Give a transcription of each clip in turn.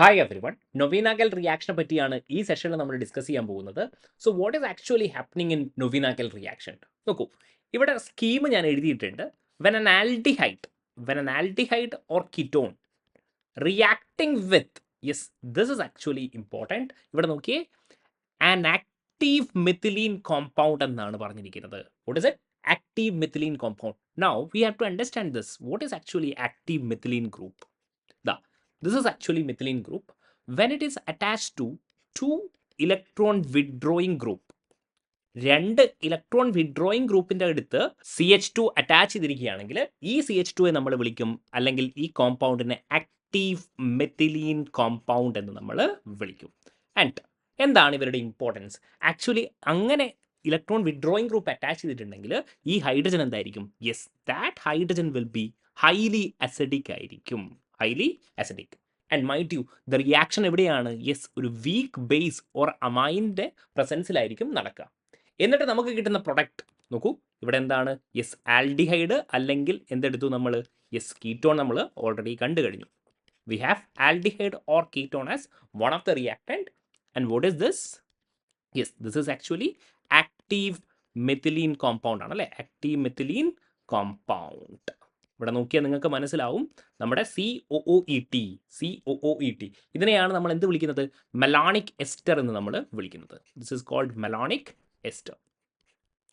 Hi everyone, Knoevenagel റിയാക്ഷനെ പറ്റിയാണ് ഈ സെഷനിൽ നമ്മൾ ഡിസ്കസ് ചെയ്യാൻ പോകുന്നത്. So what is actually happening in Knoevenagel reaction? നോക്കൂ, ഇവിടെ സ്കീം ഞാൻ എഴുതിയിട്ടുണ്ട്. When an aldehyde or ketone reacting with, yes, this is actually important. ഇവിടെ നോക്കിയേ, an active methylene compound എന്നാണ് പറഞ്ഞിരിക്കുന്നത്. What is it? Active methylene compound. Now we have to understand this. What is actually active methylene group? This is actually methylene group. When it is attached to two electron withdrawing group, രണ്ട് electron withdrawing ഗ്രൂപ്പിന്റെ അടുത്ത് CH2 attach ചെയ്തിരിക്കുകയാണെങ്കിൽ ഈ CH2 നമ്മൾ വിളിക്കും, അല്ലെങ്കിൽ ഈ കോമ്പൗണ്ടിനെ active methylene compound എന്ന് നമ്മൾ വിളിക്കും. ആൻഡ് എന്താണ് ഇവരുടെ ഇമ്പോർട്ടൻസ്? ആക്ച്വലി അങ്ങനെ ഇലക്ട്രോൺ വിഡ്രോയിങ് ഗ്രൂപ്പ് അറ്റാച്ച് ചെയ്തിട്ടുണ്ടെങ്കിൽ ഈ ഹൈഡ്രജൻ എന്തായിരിക്കും? Yes, that hydrogen will be highly acidic ആയിരിക്കും. Highly acidic. And mind you, the reaction എവിടെയാണ്? യെസ്, ഒരു വീക്ക് ബേസ് ഓർ അമൈൻ്റെ പ്രസൻസിലായിരിക്കും നടക്കുക. എന്നിട്ട് നമുക്ക് കിട്ടുന്ന പ്രൊഡക്റ്റ് നോക്കൂ, ഇവിടെ എന്താണ്? യെസ്, ആൽഡിഹൈഡ്, അല്ലെങ്കിൽ എന്തെടുത്തു നമ്മൾ? യെസ്, കീറ്റോൺ നമ്മൾ ഓൾറെഡി കണ്ടു കഴിഞ്ഞു. We have aldehyde or ketone as one of the reactant. And what is this? Yes, this is actually active methylene compound ആണ്, അല്ലേ? Active methylene compound. ഇവിടെ നോക്കിയാൽ നിങ്ങൾക്ക് മനസ്സിലാവും, നമ്മുടെ COOET ഇതിനെയാണ് നമ്മൾ എന്ത് വിളിക്കുന്നത്? മെലാണിക് എസ്റ്റർ എന്ന് നമ്മൾ വിളിക്കുന്നത്. This is called malonic ester.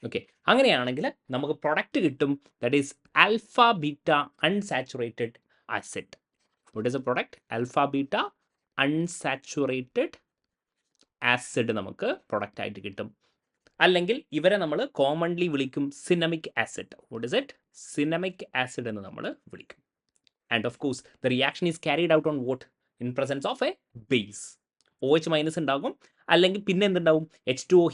Okay, അങ്ങനെയാണെങ്കിൽ നമുക്ക് പ്രൊഡക്റ്റ് കിട്ടും, that is alpha beta unsaturated acid. What is a product? Alpha beta unsaturated acid നമുക്ക് പ്രൊഡക്റ്റ് ആയിട്ട് കിട്ടും. അല്ലെങ്കിൽ ഇവരെ നമ്മൾ കോമൺലി വിളിക്കും cinnamic acid. What is it? Cinnamic acid എന്ന് നമ്മൾ വിളിക്കും. And of course the reaction is carried out on what? In presence of a base. OH minus ഉണ്ടാകും, അല്ലെങ്കിൽ പിന്നെ എന്തുണ്ടാവും? H2O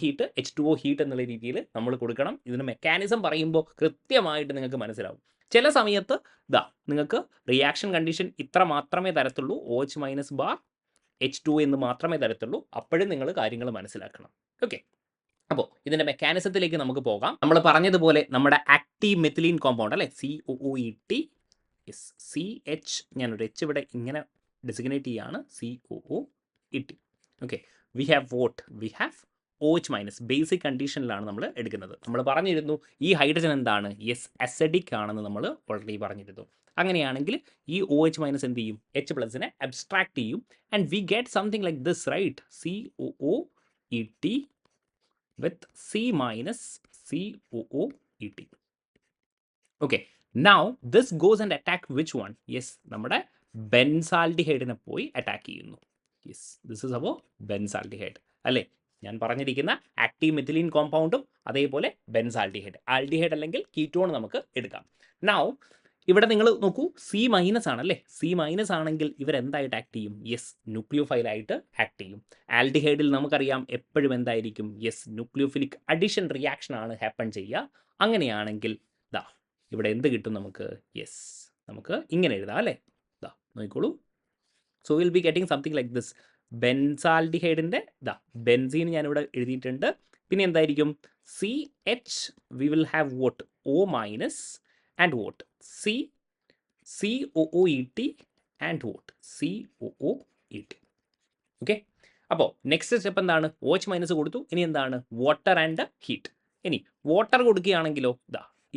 ഹീറ്റ് എന്നുള്ള രീതിയിൽ നമ്മൾ കൊടുക്കണം. ഇതിന് മെക്കാനിസം പറയുമ്പോൾ കൃത്യമായിട്ട് നിങ്ങൾക്ക് മനസ്സിലാവും. ചില സമയത്ത് നിങ്ങൾക്ക് റിയാക്ഷൻ കണ്ടീഷൻ ഇത്ര മാത്രമേ തരത്തുള്ളൂ, OH മൈനസ് ബാർ H2O എന്ന് മാത്രമേ തരത്തുള്ളൂ. അപ്പോഴും നിങ്ങൾ കാര്യങ്ങൾ മനസ്സിലാക്കണം. ഓക്കെ, അപ്പോൾ ഇതിൻ്റെ മെക്കാനിസത്തിലേക്ക് നമുക്ക് പോകാം. നമ്മൾ പറഞ്ഞതുപോലെ നമ്മുടെ ആക്റ്റീവ് മെത്തിലീൻ കോമ്പൗണ്ട്, അല്ലേ? COOET. യെസ്, CH, ഞാനൊരു H ഇവിടെ ഇങ്ങനെ ഡെസിഗ്നേറ്റ് ചെയ്യാണ്, COOET. Okay, we have what? We have OH minus. Basic കണ്ടീഷനിലാണ് നമ്മൾ എടുക്കുന്നത്. നമ്മൾ പറഞ്ഞിരുന്നു ഈ ഹൈഡ്രജൻ എന്താണ്? യെസ്, അസിഡിക് ആണെന്ന് നമ്മൾ ഓൾറെഡി പറഞ്ഞിരുന്നു. അങ്ങനെയാണെങ്കിൽ ഈ OH മൈനസ് എന്ത് ചെയ്യും? H+നെ അബ്സ്ട്രാക്ട് ചെയ്യും. And we get something like this, right? COOET with C minus COOET. Okay, now this goes and attack which one? Yes, നമ്മുടെ ബെൻസാൽഡിഹൈഡിനെ പോയി അറ്റാക്ക് ചെയ്യുന്നു. Yes, this is our benzaldehyde, അല്ലേ? ഞാൻ പറഞ്ഞിരിക്കുന്ന ആക്റ്റീവ് മെത്തിലീൻ കോമ്പൗണ്ടും അതേപോലെ ബെൻസാൽഡിഹൈഡ്. ആൽഡിഹൈഡ് അല്ലെങ്കിൽ ketone നമുക്ക് എടുക്കാം. നൗ ഇവിടെ നിങ്ങൾ നോക്കൂ, C മൈനസ് ആണല്ലേ? C മൈനസ് ആണെങ്കിൽ ഇവരെന്തായിട്ട് ആക്ട് ചെയ്യും? യെസ്, ന്യൂക്ലിയോഫൈലായിട്ട് ആക്ട് ചെയ്യും. ആൽഡിഹൈഡിൽ നമുക്കറിയാം എപ്പോഴും എന്തായിരിക്കും? യെസ്, ന്യൂക്ലിയോഫിലിക് അഡിഷൻ റിയാക്ഷൻ ആണ് ഹാപ്പൺ ചെയ്യുക. അങ്ങനെയാണെങ്കിൽ ഇവിടെ എന്ത് കിട്ടും നമുക്ക്? യെസ്, നമുക്ക് ഇങ്ങനെ എഴുതാം, അല്ലേ? നോക്കിക്കോളൂ. So will be getting something like this. ബെൻസാൽഡിഹൈഡിൻ്റെ ബെൻസീൻ ഞാനിവിടെ എഴുതിയിട്ടുണ്ട്. പിന്നെ എന്തായിരിക്കും? CH, we will have what? O minus and what? COOET and what? COOET. Okay, അപ്പോൾ നെക്സ്റ്റ് സ്റ്റെപ്പ് എന്താണ്? OH മൈനസ് കൊടുത്തു. ഇനി എന്താണ്? Water and heat. ഇനി വാട്ടർ കൊടുക്കുകയാണെങ്കിലോ,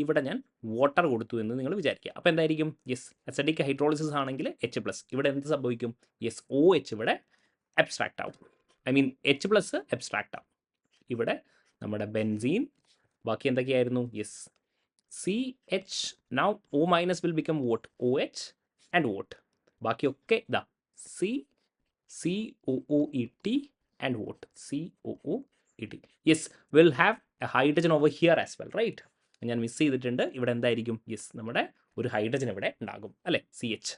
ഇവിടെ ഞാൻ വാട്ടർ കൊടുത്തു എന്ന് നിങ്ങൾ വിചാരിക്കുക. അപ്പോൾ എന്തായിരിക്കും? യെസ്, അസിഡിക് ഹൈഡ്രോളിസിസ് ആണെങ്കിൽ H+. ഇവിടെ എന്ത് സംഭവിക്കും? യെസ്, OH ഇവിടെ അബ്സ്ട്രാക്ട് ആവും. ഐ മീൻ H+ അബ്സ്ട്രാക്ട് ആവും. ഇവിടെ നമ്മുടെ ബെൻസീൻ, ബാക്കി എന്തൊക്കെയായിരുന്നു? Yes, CH. now O minus will become what? OH and what? ബാക്കിയൊക്കെ COOET and what? COOET. Yes, we'll have a hydrogen over here as well, right? ഞാൻ miss ചെയ്തിട്ടുണ്ട്. ഇവിടെ എന്തായിരിക്കും? യെസ്, നമ്മുടെ ഒരു ഹൈഡ്രജൻ ഇവിടെ ഉണ്ടാകും, അല്ലേ? CH.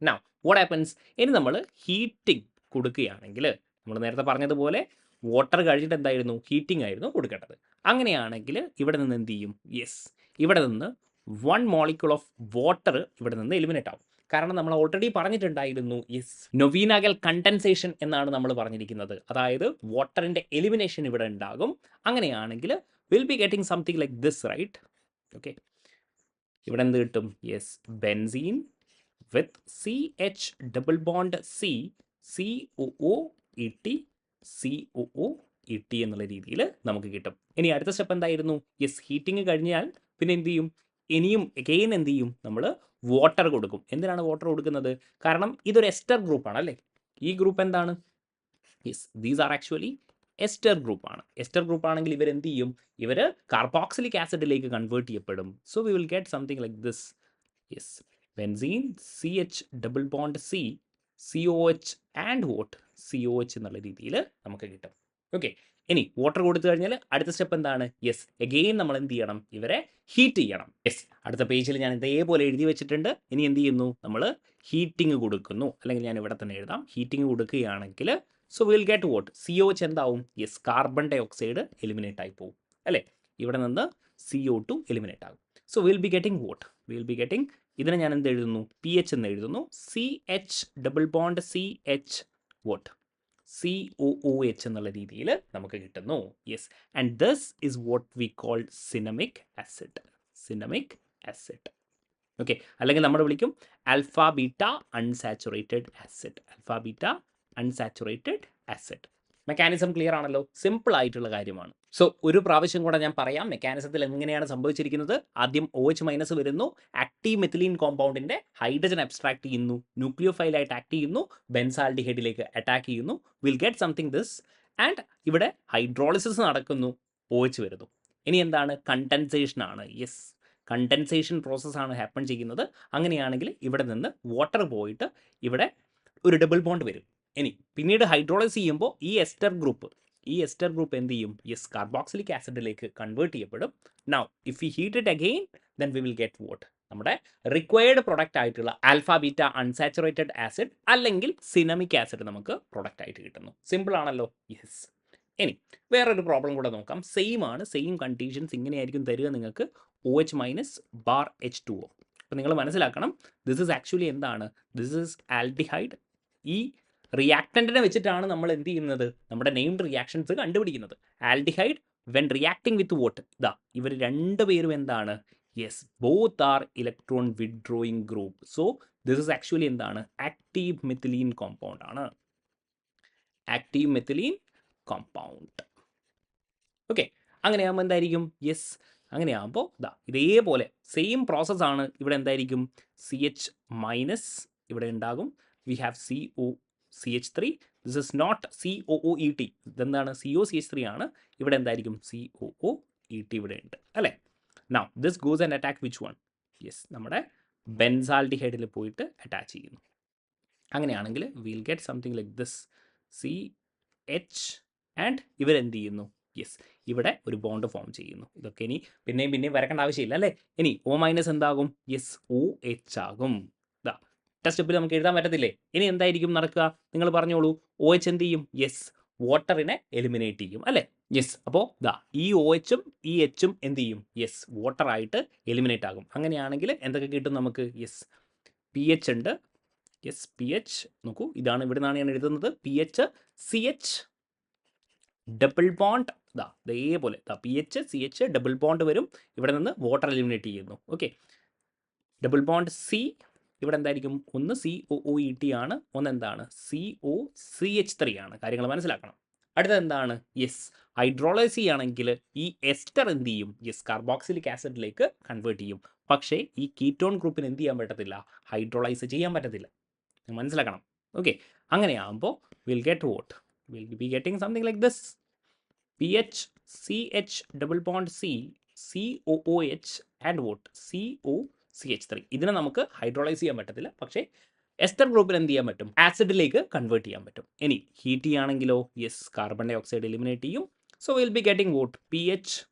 now what happens? ഇനി നമ്മൾ ഹീറ്റിംഗ് കൊടുക്കുകയാണെങ്കിൽ, നമ്മൾ നേരത്തെ പറഞ്ഞതുപോലെ വാട്ടർ കഴിഞ്ഞിട്ട് എന്തായിരുന്നു? ഹീറ്റിംഗ് ആയിരുന്നു കൊടുക്കേണ്ടത്. അങ്ങനെയാണെങ്കിൽ ഇവിടെ നിന്ന് എന്ത് ചെയ്യും? യെസ്, ഇവിടെ നിന്ന് 1 molecule ഓഫ് വാട്ടർ ഇവിടെ നിന്ന് എലിമിനേറ്റ് ആവും. കാരണം നമ്മൾ ഓൾറെഡി പറഞ്ഞിട്ടുണ്ടായിരുന്നു, യെസ്, നൊവീനാഗൽ കണ്ടൻസേഷൻ എന്നാണ് നമ്മൾ പറഞ്ഞിരിക്കുന്നത്. അതായത് വാട്ടറിൻ്റെ എലിമിനേഷൻ ഇവിടെ ഉണ്ടാകും. അങ്ങനെയാണെങ്കിൽ will be getting something like this, right? Okay, ഇവിടെ എന്ത് കിട്ടും? Yes, benzene with CH double bond C, COOET, COOET എന്നുള്ള രീതിയിൽ നമുക്ക് കിട്ടും. ഇനി അടുത്ത സ്റ്റെപ്പ് എന്തായിരുന്നു? യെസ്, ഹീറ്റിംഗ് കഴിഞ്ഞാൽ പിന്നെ എന്ത് ചെയ്യും? ഇനിയും എഗെയിൻ എന്ത് ചെയ്യും? നമ്മൾ വാട്ടർ കൊടുക്കും. എന്തിനാണ് വാട്ടർ കൊടുക്കുന്നത്? കാരണം ഇതൊരു എസ്റ്റർ ഗ്രൂപ്പാണ് അല്ലേ? ഈ ഗ്രൂപ്പ് എന്താണ്? Yes, these are actually ester ഗ്രൂപ്പാണ്. എസ്റ്റർ ഗ്രൂപ്പ് ആണെങ്കിൽ ഇവർ എന്ത് ചെയ്യും? ഇവർ കാർബോക്സിലിക് ആസിഡിലേക്ക് കൺവേർട്ട് ചെയ്യപ്പെടും. So we will get something like this. Yes, benzene CH double bond C, COH and what COH എന്നുള്ള രീതിയിൽ നമുക്ക് കിട്ടും. ഓക്കെ, ഇനി വാട്ടർ കൊടുത്തു കഴിഞ്ഞാൽ അടുത്ത സ്റ്റെപ്പ് എന്താണ്? യെസ്, എഗെയിൻ നമ്മൾ എന്ത് ചെയ്യണം? ഇവരെ ഹീറ്റ് ചെയ്യണം. യെസ്, അടുത്ത പേജിൽ ഞാൻ ഇതേപോലെ എഴുതി വെച്ചിട്ടുണ്ട്. ഇനി എന്ത് ചെയ്യുന്നു? നമ്മൾ ഹീറ്റിംഗ് കൊടുക്കുന്നു. അല്ലെങ്കിൽ ഞാൻ ഇവിടെ തന്നെ എഴുതാം. ഹീറ്റിംഗ് കൊടുക്കുകയാണെങ്കിൽ so will get what? COH എന്താവും? Yes, carbon dioxide eliminate ആയി പോകും അല്ലേ? ഇവിടെ നിന്ന് CO2 എലിമിനേറ്റ് ആകും. So will be getting what? Will be getting, ഇതിനെ ഞാൻ എന്ത് എഴുതുന്നു? PH എന്ന് എഴുതുന്നു. CH double bond CH what? COOH എന്നുള്ള രീതിയിൽ നമുക്ക് കിട്ടുന്നു. Yes, and this is what we call cinnamic acid. Cinnamic acid. Okay, അല്ലെങ്കിൽ നമ്മൾ വിളിക്കും alpha beta unsaturated acid. Alpha beta unsaturated acid. Mechanism clear ആണല്ലോ? സിമ്പിൾ ആയിട്ടുള്ള കാര്യമാണ്. സോ ഒരു പ്രാവശ്യം കൂടെ ഞാൻ പറയാം മെക്കാനിസത്തിൽ എങ്ങനെയാണ് സംഭവിച്ചിരിക്കുന്നത്. ആദ്യം OH- വരുന്നു, ആക്റ്റീവ് മെത്തിലീൻ കോമ്പൗണ്ടിന്റെ ഹൈഡ്രജൻ അബ്സ്ട്രാക്ട് ചെയ്യുന്നു, ന്യൂക്ലിയോഫൈലായിട്ട് ആക്ട് ചെയ്യുന്നു, ബെൻസാൽഡിഹൈഡിലേക്ക് അറ്റാക്ക് ചെയ്യുന്നു, will get something this. And ഇവിടെ ഹൈഡ്രോളിസിസ് നടക്കുന്നു, OH വരുന്നു. ഇനി എന്താണ്? കണ്ടൻസേഷൻ ആണ്. യെസ്, കണ്ടൻസേഷൻ പ്രോസസ്സാണ് ഹാപ്പൺ ചെയ്യുന്നത്. അങ്ങനെയാണെങ്കിൽ ഇവിടെ നിന്ന് വാട്ടർ പോയിട്ട് ഇവിടെ ഒരു ഡബിൾ ബോണ്ട് വരും. ഇനി പിന്നീട് ഹൈഡ്രോളൈസ് ചെയ്യുമ്പോൾ ഈ എസ്റ്റർ ഗ്രൂപ്പ് എന്ത് ചെയ്യും? യെസ്, കാർബോക്സിലിക് ആസിഡിലേക്ക് കൺവേർട്ട് ചെയ്യപ്പെടും. Now if we heat it again then we will get what? നമ്മുടെ റിക്വയർഡ് പ്രൊഡക്റ്റ് ആയിട്ടുള്ള ആൽഫ ബീറ്റ അൺസാച്ചുറേറ്റഡ് ആസിഡ് അല്ലെങ്കിൽ സിനമിക് ആസിഡ് നമുക്ക് പ്രൊഡക്റ്റ് ആയിട്ട് കിട്ടുന്നു. സിമ്പിൾ ആണല്ലോ? യെസ്. ഇനി വേറൊരു പ്രോബ്ലം കൂടെ നോക്കാം. സെയിം ആണ്, സെയിം കണ്ടീഷൻസ് ഇങ്ങനെയായിരിക്കും തരിക നിങ്ങൾക്ക്. OH- bar H2O. അപ്പോൾ നിങ്ങൾ മനസ്സിലാക്കണം, ദിസ് ഇസ് ആക്ച്വലി എന്താണ്? This is aldehyde. ഈ റിയാക്ടൻറ്റിനെ വെച്ചിട്ടാണ് നമ്മൾ എന്ത് ചെയ്യുന്നത്? നമ്മുടെ നെയിംഡ് റിയാക്ഷൻസ് കണ്ടുപിടിക്കുന്നത്. Aldehyde when reacting with vote? ഇതാ ഇവർ രണ്ടുപേരും എന്താണ്? Yes, both are electron withdrawing group. So this is actually എന്താണ്? ആക്റ്റീവ് മെത്തിലീൻ കോമ്പൗണ്ട് ആണ്. Active methylene compound. ഓക്കെ, അങ്ങനെയാകുമ്പോൾ എന്തായിരിക്കും? യെസ്, അങ്ങനെയാകുമ്പോൾ ഇതാ ഇതേപോലെ സെയിം പ്രോസസ്സാണ്. ഇവിടെ എന്തായിരിക്കും? CH- ഇവിടെ ഉണ്ടാകും. We have COCH3. This is not COOET. ഇതെന്താണ്? COCH3 ആണ്. ഇവിടെ എന്തായിരിക്കും? COOET ഇവിടെ ഉണ്ട് അല്ലേ? Now this goes and attack which one? Yes, നമ്മുടെ ബെൻസാൽഡിഹൈഡിൽ പോയിട്ട് അറ്റാച്ച് ചെയ്യുന്നു. അങ്ങനെയാണെങ്കിൽ will get something like this. CH and ഇവരെന്ത് ചെയ്യുന്നു? യെസ്, ഇവിടെ ഒരു ബോണ്ട് ഫോം ചെയ്യുന്നു. ഇതൊക്കെ ഇനി പിന്നെയും വരക്കേണ്ട ആവശ്യമില്ല അല്ലേ? ഇനി O- എന്താകും? യെസ്, OH ആകും. ഇതാ സ്റ്റെപ്പിൽ നമുക്ക് എഴുതാൻ പറ്റത്തില്ലേ? ഇനി എന്തായിരിക്കും നടക്കുക? നിങ്ങൾ പറഞ്ഞോളൂ. OH എന്ത് ചെയ്യും? യെസ്, വാട്ടറിനെ എലിമിനേറ്റ് ചെയ്യും അല്ലേ? യെസ്, അപ്പോൾ ഇതാ ഈ OH-ഉം ഈ H-ഉം എന്ത് ചെയ്യും? യെസ്, വാട്ടറായിട്ട് എലിമിനേറ്റ് ആകും. അങ്ങനെയാണെങ്കിൽ എന്തൊക്കെ കിട്ടും നമുക്ക്? യെസ്, PH ഉണ്ട്. യെസ്, PH നോക്കൂ, ഇതാണ് ഇവിടെ നിന്നാണ് ഞാൻ എഴുതുന്നത്. PH CH double bond. ഇതേപോലെ PH CH ഡബിൾ ബോണ്ട് വരും. ഇവിടെ നിന്ന് വാട്ടർ എലിമിനേറ്റ് ചെയ്യുന്നു. ഓക്കെ, ഡബിൾ ബോണ്ട് C ഇവിടെ എന്തായിരിക്കും? ഒന്ന് COOET ആണ്, ഒന്ന് എന്താണ്? COCH3 ആണ്. കാര്യങ്ങൾ മനസ്സിലാക്കണം. അടുത്തത് എന്താണ്? യെസ്, ഹൈഡ്രോളൈസ് ചെയ്യുകയാണെങ്കിൽ ഈ എസ്റ്റർ എന്ത് ചെയ്യും? യെസ്, കാർബോക്സിലിക് ആസിഡിലേക്ക് കൺവേർട്ട് ചെയ്യും. പക്ഷേ ഈ കീറ്റോൺ ഗ്രൂപ്പിന് എന്ത് ചെയ്യാൻ പറ്റത്തില്ല? ഹൈഡ്രോളൈസ് ചെയ്യാൻ പറ്റത്തില്ല. മനസ്സിലാക്കണം. ഓക്കെ, അങ്ങനെയാകുമ്പോൾ will get vote? Will be getting something like this. PH CH double bond C, COOH and what? COCH3. ഇതിനെ നമുക്ക് ഹൈഡ്രോളൈസ് ചെയ്യാൻ പറ്റത്തില്ല. പക്ഷേ എസ്റ്റർ ഗ്രൂപ്പിൽ എന്ത് ചെയ്യാൻ പറ്റും? ആസിഡിലേക്ക് കൺവേർട്ട് ചെയ്യാൻ പറ്റും. ഇനി ഹീറ്റ് ചെയ്യുകയാണെങ്കിലോ? Yes, carbon dioxide eliminate ചെയ്യും. So will be getting what? PH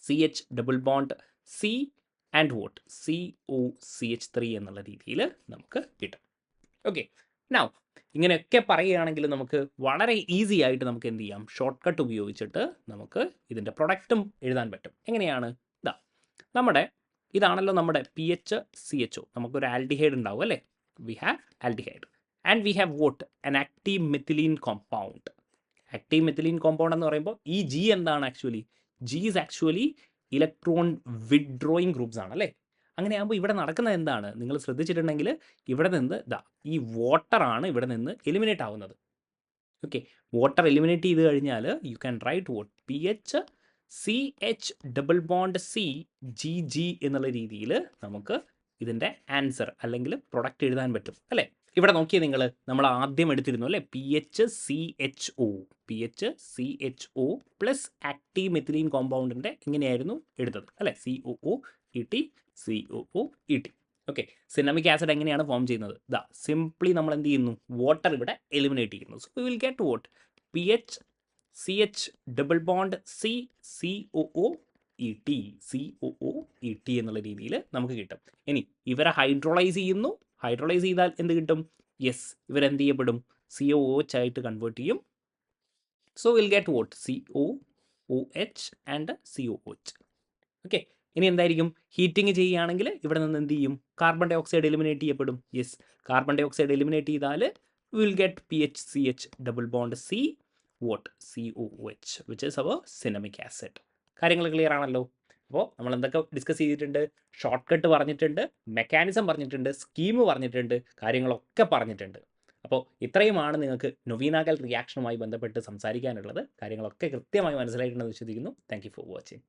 CH double bond C and what? COCH3 എന്നുള്ള രീതിയിൽ നമുക്ക് കിട്ടും. ഓക്കെ, നൗ ഇങ്ങനെയൊക്കെ പറയുകയാണെങ്കിൽ നമുക്ക് വളരെ ഈസി ആയിട്ട് നമുക്ക് എന്ത് ചെയ്യാം? ഷോർട്ട് കട്ട് ഉപയോഗിച്ചിട്ട് നമുക്ക് ഇതിൻ്റെ പ്രൊഡക്റ്റും എഴുതാൻ പറ്റും. എങ്ങനെയാണ്? ഇതാണല്ലോ നമ്മുടെ PH-CHO. നമുക്കൊരു ആൽഡിഹൈഡ് ഉണ്ടാവും അല്ലേ? We have aldehyde and we have vote? An active methylene compound. Active methylene compound എന്ന് പറയുമ്പോൾ ഈ G എന്താണ്? Actually G is actually electron withdrawing groups ആണ് അല്ലേ? അങ്ങനെയാകുമ്പോൾ ഇവിടെ നടക്കുന്നത് എന്താണ്? നിങ്ങൾ ശ്രദ്ധിച്ചിട്ടുണ്ടെങ്കിൽ ഇവിടെ നിന്ന് ഈ വാട്ടറാണ് ഇവിടെ നിന്ന് എലിമിനേറ്റ് ആവുന്നത്. ഓക്കെ, വാട്ടർ എലിമിനേറ്റ് ചെയ്ത് കഴിഞ്ഞാൽ you can write vote pH CH double bond CGG എന്നുള്ള രീതിയിൽ നമുക്ക് ഇതിൻ്റെ ആൻസർ അല്ലെങ്കിൽ പ്രൊഡക്റ്റ് എഴുതാൻ പറ്റും അല്ലേ? ഇവിടെ നോക്കിയേ നിങ്ങൾ, നമ്മൾ ആദ്യം എടുത്തിരുന്നു അല്ലേ, PHCHO പ്ലസ് ആക്റ്റീവ് മെത്തിലീൻ കോമ്പൗണ്ടിൻ്റെ എങ്ങനെയായിരുന്നു എടുത്തത് അല്ലേ? COOET COOET. Okay, cinnamic acid എങ്ങനെയാണ് ഫോം ചെയ്യുന്നത്? സിംപ്ലി നമ്മൾ എന്ത് ചെയ്യുന്നു, വാട്ടർ ഇവിടെ എലിമിനേറ്റ് ചെയ്യുന്നു. So we will get vote PHCH double bond COOET എന്നുള്ള രീതിയിൽ നമുക്ക് കിട്ടും. ഇനി ഇവരെ ഹൈഡ്രോളൈസ് ചെയ്യുന്നു. ഹൈഡ്രോളൈസ് ചെയ്താൽ എന്ത് കിട്ടും? യെസ്, ഇവരെന്ത് ചെയ്യപ്പെടും? COOH ആയിട്ട് കൺവേർട്ട് ചെയ്യും. So will get what COOH and COOH. Okay, ഇനി എന്തായിരിക്കും? ഹീറ്റിംഗ് ചെയ്യുകയാണെങ്കിൽ ഇവിടെ നിന്ന് എന്ത് ചെയ്യും? കാർബൺ ഡൈ ഓക്സൈഡ് എലിമിനേറ്റ് ചെയ്യപ്പെടും. Yes, carbon dioxide eliminate ചെയ്താൽ will get PHCH double bond COOH which is our cinnamic acid. കാര്യങ്ങൾ ക്ലിയർ ആണല്ലോ? അപ്പോൾ നമ്മൾ എന്തൊക്കെ ഡിസ്കസ് ചെയ്തിട്ടുണ്ട്? ഷോർട്ട് കട്ട് പറഞ്ഞിട്ടുണ്ട്, മെക്കാനിസം പറഞ്ഞിട്ടുണ്ട്, സ്കീം പറഞ്ഞിട്ടുണ്ട്, കാര്യങ്ങളൊക്കെ പറഞ്ഞിട്ടുണ്ട്. അപ്പോൾ ഇത്രയുമാണ് നിങ്ങൾക്ക് നൊവീനാഗൽ റിയാക്ഷനുമായി ബന്ധപ്പെട്ട് സംസാരിക്കാനുള്ളത്. കാര്യങ്ങളൊക്കെ കൃത്യമായി മനസ്സിലായിട്ടുണ്ടെന്ന് വിശ്വസിക്കുന്നു. Thank you for watching.